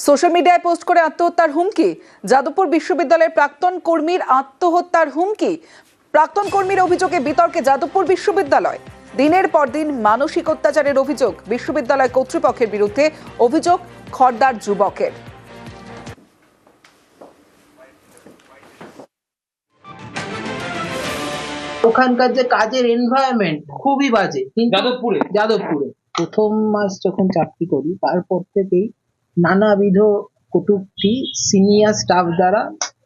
Social মিডিয়ায় post করে আত্মহত্যার হুমকি। যাদবপুর বিশ্ববিদ্যালয়ের প্রাক্তন কর্মীর আত্মহত্যার হুমকি। প্রাক্তন কর্মীর অভিযোগে বিতর্কে যাদবপুর বিশ্ববিদ্যালয়। দিনের পর দিন মানসিক অত্যাচারের অভিযোগ বিশ্ববিদ্যালয় কর্তৃপক্ষের বিরুদ্ধে। অভিযোগ খড়দার যুবকের। ওখানকার যে কাজের এনভায়রনমেন্ট খুবই বাজে। যাদবপুরে প্রথম মাস যখন চাকরি করি তারপর থেকেই নানাবিধ কটূক্তি সিনিয়র স্টাফ দ্বারা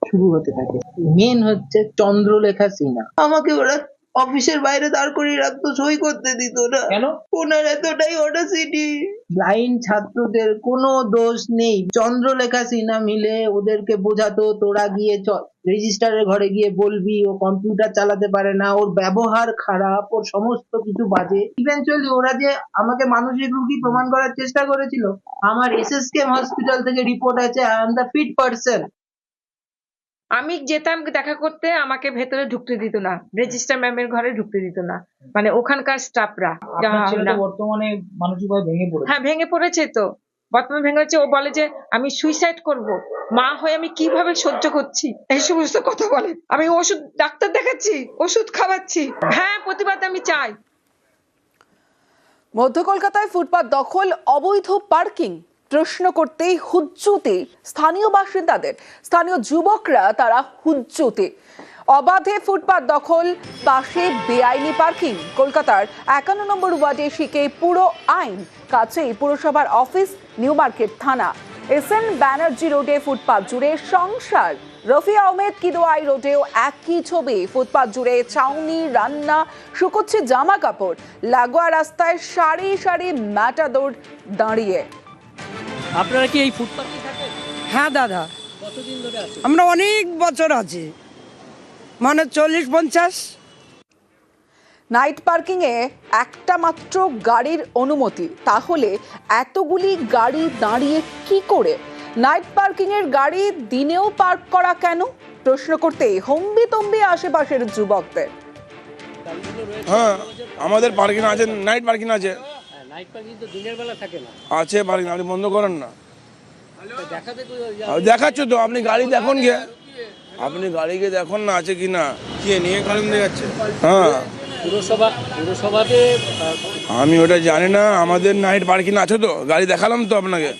শুরু হতে থাকে। মেন হচ্ছে চন্দ্রলেখা সিনহা, আমাকে ওরা অফিসের বাইরে দাঁড় করিয়ে রাখতো, সই করতে দিত না। কেন? ওনার এতটাই অডাসিটি। ব্লাইন্ড ছাত্রদের কোনো দোষ নেই, চন্দ্রলেখা সিনহা মিলে ওদেরকে বোঝাতো, তোরা গিয়ে রেজিস্ট্রারের ঘরে গিয়ে বলবি ও কম্পিউটার চালাতে পারে না, ওর ব্যবহার খারাপ, ওর সমস্ত কিছু বাজে। ইভেন্চুয়ালি ওরা যে আমাকে মানসিক রোগী প্রমাণ করার চেষ্টা করেছিল, আমার এসএসকেএম হসপিটাল থেকে রিপোর্ট আছে I am the fit person. আমি যেতাম দেখা করতে, আমাকে ভেতরে ঢুকতে দিত না, রেজিস্ট্রার ম্যামের ঘরে ঢুকতে দিত না, মানে ওখানকার স্টাফরা। বর্তমানে মানসিকভাবে ভেঙে পড়েছে। হ্যাঁ, ভেঙে পড়েছে তো, বর্তমানে ভেঙে পড়েছে। ও বলে যে আমি সুইসাইড করব, মা হয়ে আমি কিভাবে সহ্য করছি, এই সমস্ত কথা বলে। আমি ওষুধ ডাক্তার দেখাচ্ছি, ওষুধ খাওয়াচ্ছি। হ্যাঁ, প্রতিবাদ আমি চাই। মধ্য কলকাতায় ফুটপাত দখল, অবৈধ পার্কিং প্রশ্ন করতেই হুজ্জুতে স্থানীয় বাসিন্দাদের। স্থানীয় যুবকরা তারা হুজ্জুতে। অবাধে ফুটপাত দখল, পাশে বেআইনি পার্কিং। কলকাতার 51 নম্বর ওয়ার্ডে শিখে পুরো আইন, কাছেই পুরসভার অফিস, নিউ মার্কেট থানা। এসএন ব্যানার্জি রোডে ফুটপাত জুড়ে সংসার। রফি আহমেদ কিদোয়াই রোডেও একই ছবি। ফুটপাত জুড়ে চাউনি, রান্না, শুকোচ্ছে জামা কাপড়। লাগোয়া রাস্তায় সারি সারি ম্যাটাডোর দাঁড়িয়ে। আপনারা কি এই ফুটপাতে থাকেন? হ্যাঁ দাদা, কতদিন ধরে আছেন? আমরা অনেক বছর আছি, মানে 40-50। নাইট পার্কিং এ একটা মাত্র গাড়ির অনুমতি, তাহলে এতগুলি গাড়ি দাঁড়িয়ে কি করে? নাইট পার্কিং এর গাড়ি দিনেও পার্ক করা কেন? প্রশ্ন করতে হম্বিতম্বি আশেপাশের যুবকদের। হ্যাঁ, আমাদের পার্কিং আছে, নাইট পার্কিং আছে। নাইট পার্কিং তো দিনের বেলা থাকে না। আছে পার্কিং, আপনি বন্ধ করেন না। দেখাচ্ছ তো, আপনি গাড়ি দেখুন গিয়ে, আপনি গাড়ি গিয়ে দেখুন না আছে কি না। কি নিয়ে কারণ দেখাচ্ছে? হ্যাঁ, পুরসভাতে আমি ওটা জানি না। আমাদের নাইট পার্কিং আছে তো, গাড়ি দেখালাম তো আপনাকে,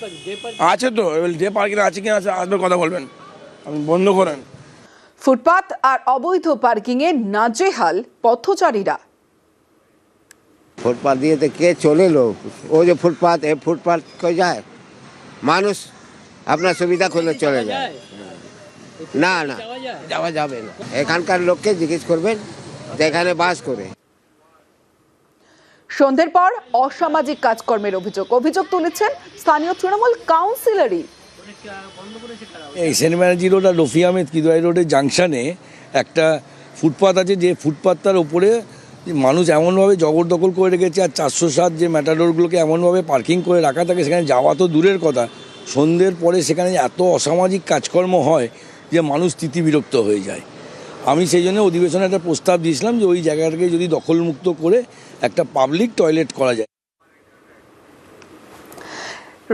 আছে তো। এবার যে পার্কিং আছে কি আছে আসবে কথা বলবেন, আপনি বন্ধ করেন। ফুটপাত আর অবৈধ পার্কিং এ নাজেহাল পথচারীরা। ফুটপাথ দিয়ে তো কে চলে লোক, ও যে ফুটপাথ, এ ফুটপাথ কই যায় মানুষ আপনার সুবিধা করলে চলে যায়। না না, যাওয়া যাবে না। এখানকার লোককে জিজ্ঞেস করবেন যেখানে বাস করে। সন্ধ্যের পর অসামাজিক কাজকর্মের অভিযোগ তুলেছেন স্থানীয় তৃণমূল কাউন্সিলরই। এই সেন্ট ব্যানার্জি রোড আর রফি আহমেদ কিদোয়াই রোডের জাংশনে একটা ফুটপাথ আছে, যে ফুটপাথটার ওপরে মানুষ এমনভাবে জবরদখল করে রেখেছে, আর 407 যে ম্যাটাডোরগুলোকে এমনভাবে পার্কিং করে রাখা থাকে, সেখানে যাওয়া তো দূরের কথা, সন্ধ্যের পরে সেখানে এত অসামাজিক কাজকর্ম হয় যে মানুষ তিতিবিরক্ত হয়ে যায়। আমি সেই জন্য অধিবেশনে একটা প্রস্তাব দিয়েছিলাম যে ওই জায়গাটাকে যদি দখলমুক্ত করে একটা পাবলিক টয়লেট করা যায়।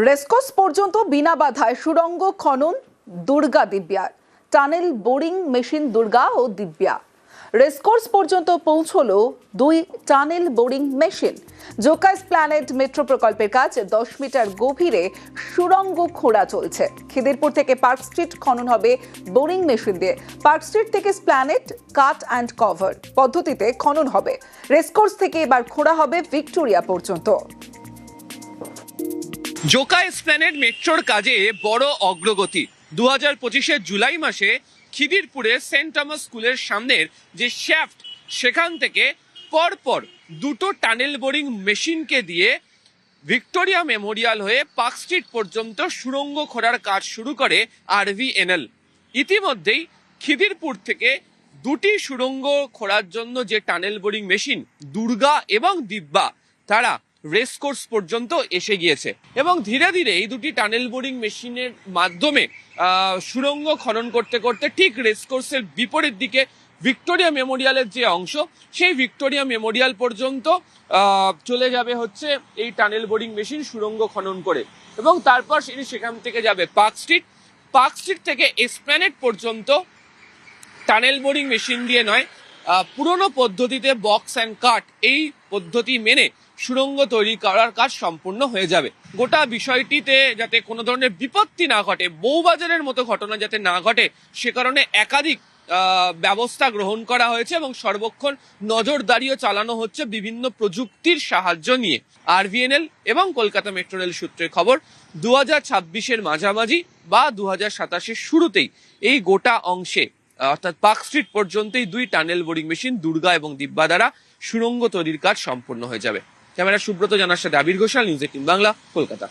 রেসকোর্স পর্যন্ত বিনা বাধায় সুড়ঙ্গ খনন দুর্গা দিব্যার। টানেল বোরিং মেশিন দুর্গা ও দিব্যা। রেসকোর্স পর্যন্ত পৌঁছলো 2 tunnel boring machine. Joka Esplanade metro প্রকল্পের কাজ 10 মিটার গভীরে সুড়ঙ্গ খোঁড়া চলছে। খিদিরপুর থেকে পার্ক স্ট্রিট খনন হবে বোরিং মেশিন দিয়ে। পার্ক স্ট্রিট থেকে এসপ্ল্যানেড কাট অ্যান্ড কভার পদ্ধতিতে খনন হবে। রেসকোর্স থেকে এবার খোঁড়া হবে ভিক্টোরিয়া পর্যন্ত। জোকা এসপ্ল্যানেড মেট্রোর কাজে বড় অগ্রগতি। 2025 জুলাই মাসে খিদিরপুরে সেন্ট টমাস স্কুলের সামনের যে শ্যাফট, সেখান থেকে পরপর 2টো টানেল বোরিং মেশিনকে দিয়ে ভিক্টোরিয়া মেমোরিয়াল হয়ে পার্ক স্ট্রিট পর্যন্ত সুড়ঙ্গ খোঁড়ার কাজ শুরু করে RVNL। ইতিমধ্যেই খিদিরপুর থেকে 2টি সুড়ঙ্গ খোঁড়ার জন্য যে টানেল বোরিং মেশিন দুর্গা এবং দিব্যা, তারা রেসকোর্স পর্যন্ত এসে গিয়েছে এবং ধীরে ধীরে এই 2টি টানেল বোরিং মেশিনের মাধ্যমে সুড়ঙ্গ খনন করতে করতে ঠিক রেসকোর্সের বিপরীত দিকে ভিক্টোরিয়া মেমোরিয়ালের যে অংশ, সেই ভিক্টোরিয়া মেমোরিয়াল পর্যন্ত চলে যাবে হচ্ছে এই টানেল বোরিং মেশিন সুড়ঙ্গ খনন করে। এবং তারপর সেখান থেকে যাবে পার্ক স্ট্রিট থেকে এসপ্ল্যানেড পর্যন্ত টানেল বোরিং মেশিন দিয়ে নয়, পুরনো পদ্ধতিতে বক্স অ্যান্ড কাট এই পদ্ধতি মেনে সুড়ঙ্গ তৈরি করার কাজ সম্পূর্ণ হয়ে যাবে। গোটা বিষয়টিতে যাতে কোনো ধরনের বিপত্তি না ঘটে, বউবাজারের মতো ঘটনা যাতে না ঘটে, সে কারণে একাধিক ব্যবস্থা গ্রহণ করা হয়েছে এবং সর্বক্ষণ নজরদারিও চালানো হচ্ছে বিভিন্ন প্রযুক্তির সাহায্য নিয়ে। RVNL এবং কলকাতা মেট্রো রেল সূত্রে খবর 2026-এর মাঝামাঝি বা 2027-এর শুরুতেই এই গোটা অংশে অর্থাৎ পার্ক স্ট্রিট পর্যন্তই 2 টানেল বোরিং মেশিন দুর্গা এবং দিব্যা দ্বারা সুড়ঙ্গ তৈরির কাজ সম্পূর্ণ হয়ে যাবে। ক্যামেরা সুব্রত জানার সাথে আবির ঘোষাল, নিউজ 18 বাংলা, কলকাতা।